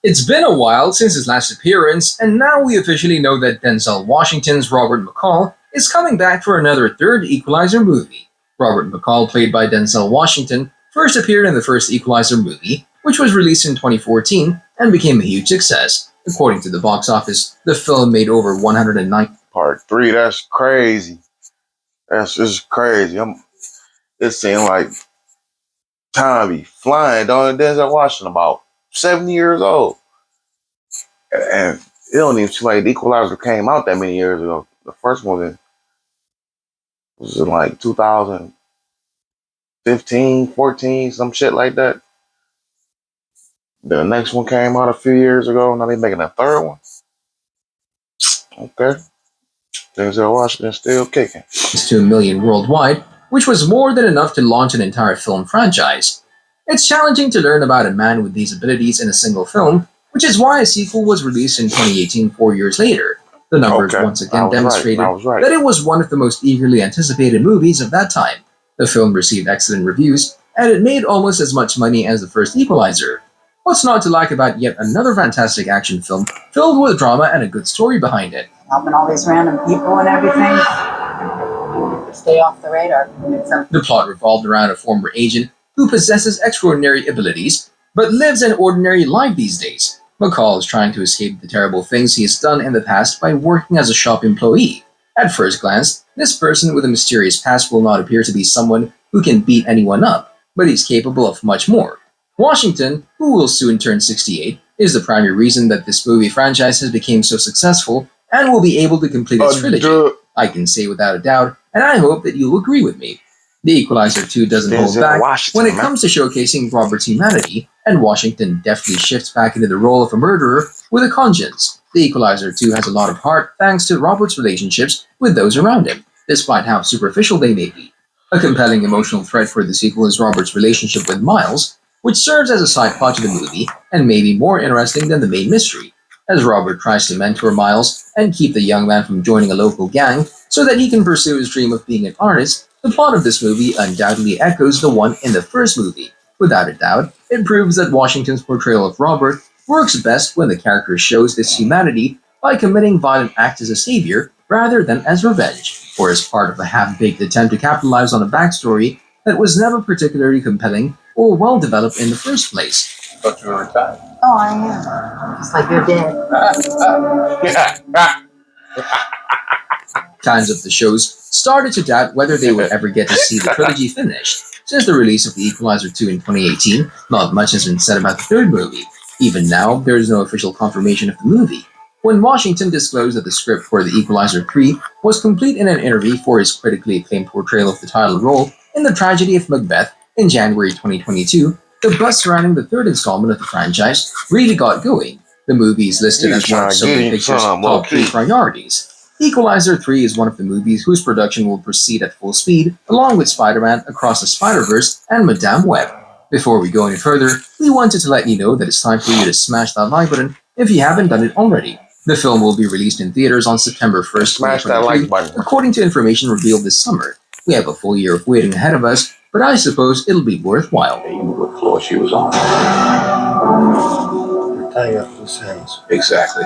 It's been a while since his last appearance, and now we officially know that Denzel Washington's Robert McCall is coming back for another third Equalizer movie. Robert McCall, played by Denzel Washington, first appeared in the first Equalizer movie, which was released in 2014 and became a huge success. According to the box office, the film made over 109. Part 3, that's crazy. That's just crazy. It seemed like time be flying. Don't Denzel Washington about 70 years old. And it don't even seem like the Equalizer came out that many years ago. The first one was in like 2015, 14, some shit like that. The next one came out a few years ago. Now they making a third one. Okay. Denzel Washington still kicking. To a million worldwide, which was more than enough to launch an entire film franchise. It's challenging to learn about a man with these abilities in a single film, which is why a sequel was released in 2018, 4 years later. The numbers once again demonstrated that it was one of the most eagerly anticipated movies of that time. The film received excellent reviews, and it made almost as much money as the first Equalizer. What's not to like about yet another fantastic action film filled with drama and a good story behind it? Helping all these random people and everything. Stay off the radar. The plot revolved around a former agent who possesses extraordinary abilities, but lives an ordinary life these days. McCall is trying to escape the terrible things he has done in the past by working as a shop employee. At first glance, this person with a mysterious past will not appear to be someone who can beat anyone up, but he's capable of much more. Washington, who will soon turn 68, is the primary reason that this movie franchise has become so successful and will be able to complete its trilogy. I can say without a doubt, and I hope that you'll agree with me. The Equalizer 2 doesn't hold back when it comes to showcasing Robert's humanity, and Washington deftly shifts back into the role of a murderer with a conscience. The Equalizer 2 has a lot of heart thanks to Robert's relationships with those around him, despite how superficial they may be. A compelling emotional thread for the sequel is Robert's relationship with Miles, which serves as a side plot to the movie and may be more interesting than the main mystery, as Robert tries to mentor Miles and keep the young man from joining a local gang so that he can pursue his dream of being an artist. The plot of this movie undoubtedly echoes the one in the first movie. Without a doubt, it proves that Washington's portrayal of Robert works best when the character shows this humanity by committing violent acts as a savior rather than as revenge, or as part of a half-baked attempt to capitalize on a backstory that was never particularly compelling or well-developed in the first place. I thought you were retired. Oh, I am. Just like you're dead. Fans of the shows started to doubt whether they would ever get to see the trilogy finished. Since the release of The Equalizer 2 in 2018, not much has been said about the third movie. Even now, there is no official confirmation of the movie. When Washington disclosed that the script for The Equalizer 3 was complete in an interview for his critically acclaimed portrayal of the title role in the tragedy of Macbeth in January 2022, the buzz surrounding the third installment of the franchise really got going. The movie is listed as one of Sony Pictures' top 3 priorities. Equalizer 3 is one of the movies whose production will proceed at full speed, along with Spider-Man Across the Spider-Verse and Madame Web. Before we go any further, we wanted to let you know that it's time for you to smash that like button if you haven't done it already. The film will be released in theaters on September 1st, 2023, according to information revealed this summer. We have a full year of waiting ahead of us, but I suppose it'll be worthwhile. You knew what floor she was on. Tying up loose ends. Exactly.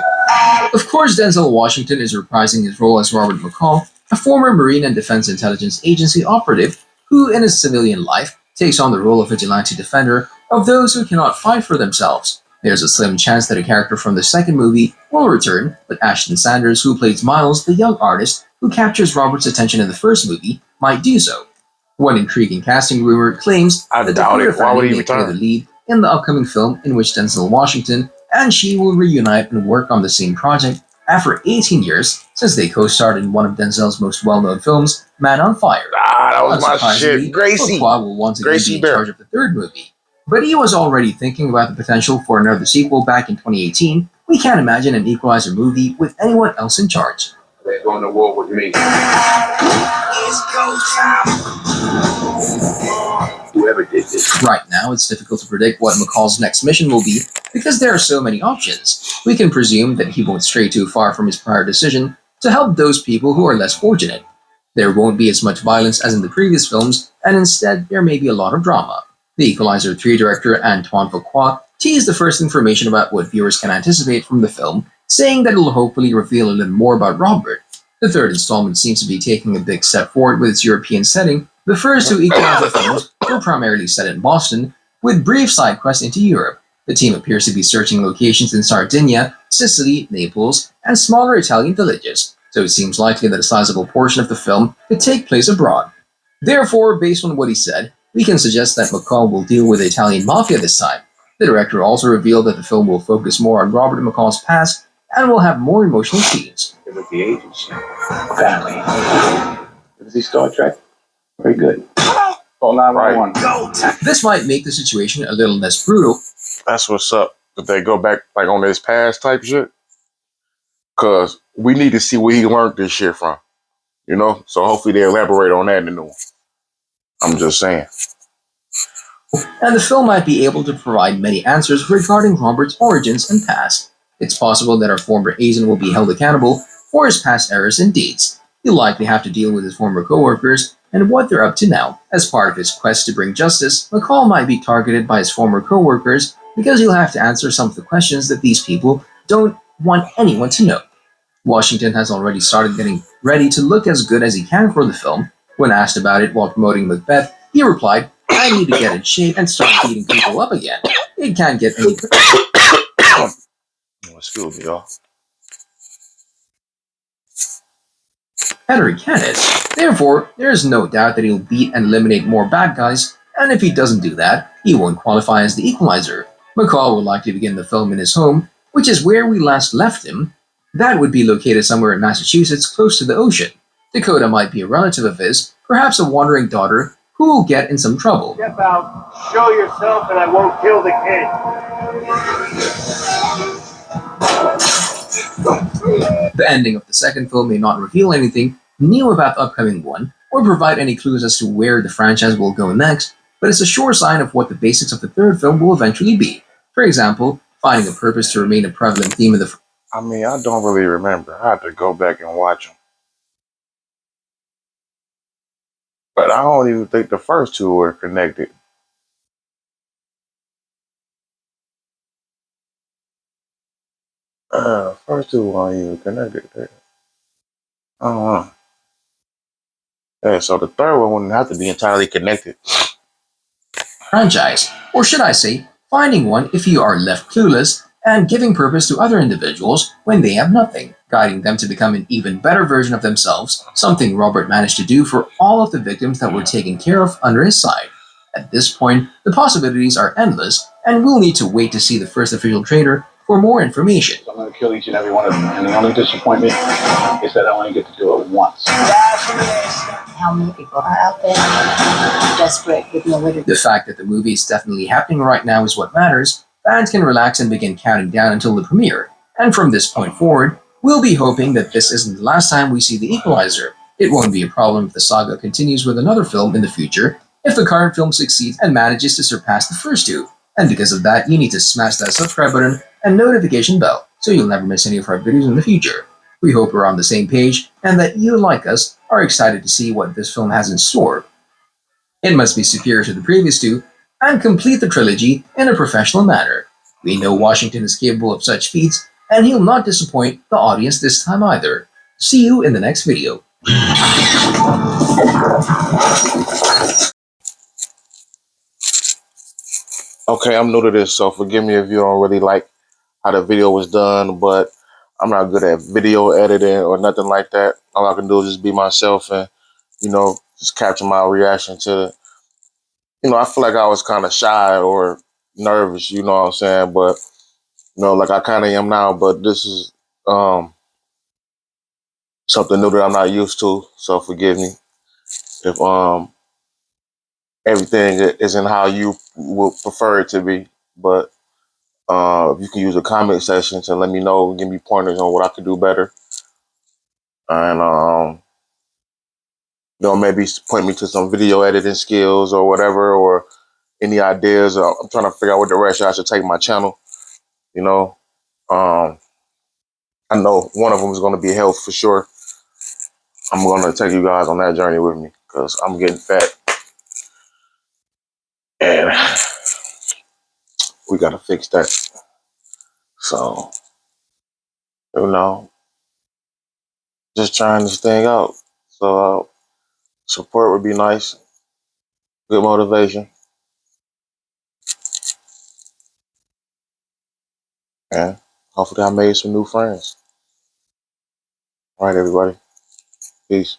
Of course, Denzel Washington is reprising his role as Robert McCall, a former Marine and Defense Intelligence Agency operative who, in his civilian life, takes on the role of vigilante defender of those who cannot fight for themselves. There's a slim chance that a character from the second movie will return, but Ashton Sanders, who plays Miles, the young artist who captures Robert's attention in the first movie, might do so. One intriguing casting rumor claims that the Dakota family may play the lead in the upcoming film in which Denzel Washington and she will reunite and work on the same project after 18 years since they co-starred in one of Denzel's most well-known films, Man on Fire. That was my shit. Gracie. Courtois will once again be in charge of the third movie. But he was already thinking about the potential for another sequel back in 2018. We can't imagine an Equalizer movie with anyone else in charge. They're going to war with me. It's go time. Whoever did this. Right now, it's difficult to predict what McCall's next mission will be because there are so many options. We can presume that he won't stray too far from his prior decision to help those people who are less fortunate. There won't be as much violence as in the previous films, and instead there may be a lot of drama. The Equalizer 3 director Antoine Fuqua teased the first information about what viewers can anticipate from the film, saying that it will hopefully reveal a little more about Robert. The third installment seems to be taking a big step forward with its European setting. The first two Equalizer films were primarily set in Boston, with brief side quests into Europe. The team appears to be searching locations in Sardinia, Sicily, Naples, and smaller Italian villages, so it seems likely that a sizable portion of the film could take place abroad. Therefore, based on what he said, we can suggest that McCall will deal with the Italian mafia this time. The director also revealed that the film will focus more on Robert McCall's past and will have more emotional scenes. With the agency. Family. Is he Star Trek? Very good. Call 911. This might make the situation a little less brutal. That's what's up. If they go back like on this past type shit, cause we need to see where he learned this shit from. You know? So hopefully they elaborate on that in the new one. I'm just saying. And the film might be able to provide many answers regarding Robert's origins and past. It's possible that our former agent will be held accountable for his past errors and deeds. He'll likely have to deal with his former co-workers and what they're up to now. As part of his quest to bring justice, McCall might be targeted by his former co-workers because he'll have to answer some of the questions that these people don't want anyone to know. Washington has already started getting ready to look as good as he can for the film. When asked about it while promoting Macbeth, he replied, "I need to get in shape and start beating people up again. It can't get any better." Excuse me, y'all. Henry can it. Therefore, there is no doubt that he'll beat and eliminate more bad guys, and if he doesn't do that, he won't qualify as the Equalizer. McCall will likely begin the film in his home, which is where we last left him. That would be located somewhere in Massachusetts, close to the ocean. Dakota might be a relative of his, perhaps a wandering daughter, who will get in some trouble. Step out, show yourself, and I won't kill the kid. The ending of the second film may not reveal anything new about the upcoming one, or provide any clues as to where the franchise will go next, but it's a sure sign of what the basics of the third film will eventually be. For example, finding a purpose to remain a prevalent theme in the I mean, I don't really remember. I have to go back and watch them. But I don't even think the first two were connected. First two weren't even connected. I don't know. Yeah, so the third one wouldn't have to be entirely connected. franchise, or should I say, finding one if you are left clueless and giving purpose to other individuals when they have nothing, guiding them to become an even better version of themselves, something Robert managed to do for all of the victims that were taken care of under his side. At this point, the possibilities are endless, and we'll need to wait to see the first official trailer for more information. I'm going to kill each and every one of them. And the only disappointment is that I only get to do it once. How many people are out there desperate with no way to The fact that the movie is definitely happening right now is what matters. Fans can relax and begin counting down until the premiere. And from this point forward, we'll be hoping that this isn't the last time we see the Equalizer. It won't be a problem if the saga continues with another film in the future, if the current film succeeds and manages to surpass the first two. And because of that, you need to smash that subscribe button and notification bell so you'll never miss any of our videos in the future. We hope we're on the same page and that you, like us, are excited to see what this film has in store. It must be superior to the previous two and complete the trilogy in a professional manner. We know Washington is capable of such feats, and he'll not disappoint the audience this time either. See you in the next video. Okay, I'm new to this, so forgive me if you don't really like how the video was done, but I'm not good at video editing or nothing like that. All I can do is just be myself and, just capture my reaction to the, I feel like I was kind of shy or nervous, you know what I'm saying? But, like I kind of am now, but this is something new that I'm not used to, so forgive me if everything isn't how you would prefer it to be, but if you can use a comment section to let me know, give me pointers on what I could do better. And, maybe point me to some video editing skills or whatever, or any ideas. I'm trying to figure out what direction I should take my channel. I know one of them is going to be health for sure. I'm gonna take you guys on that journey with me because I'm getting fat, and we gotta fix that. So, you know, just trying this thing out. So, support would be nice. Good motivation. And hopefully I made some new friends. All right, everybody. Peace.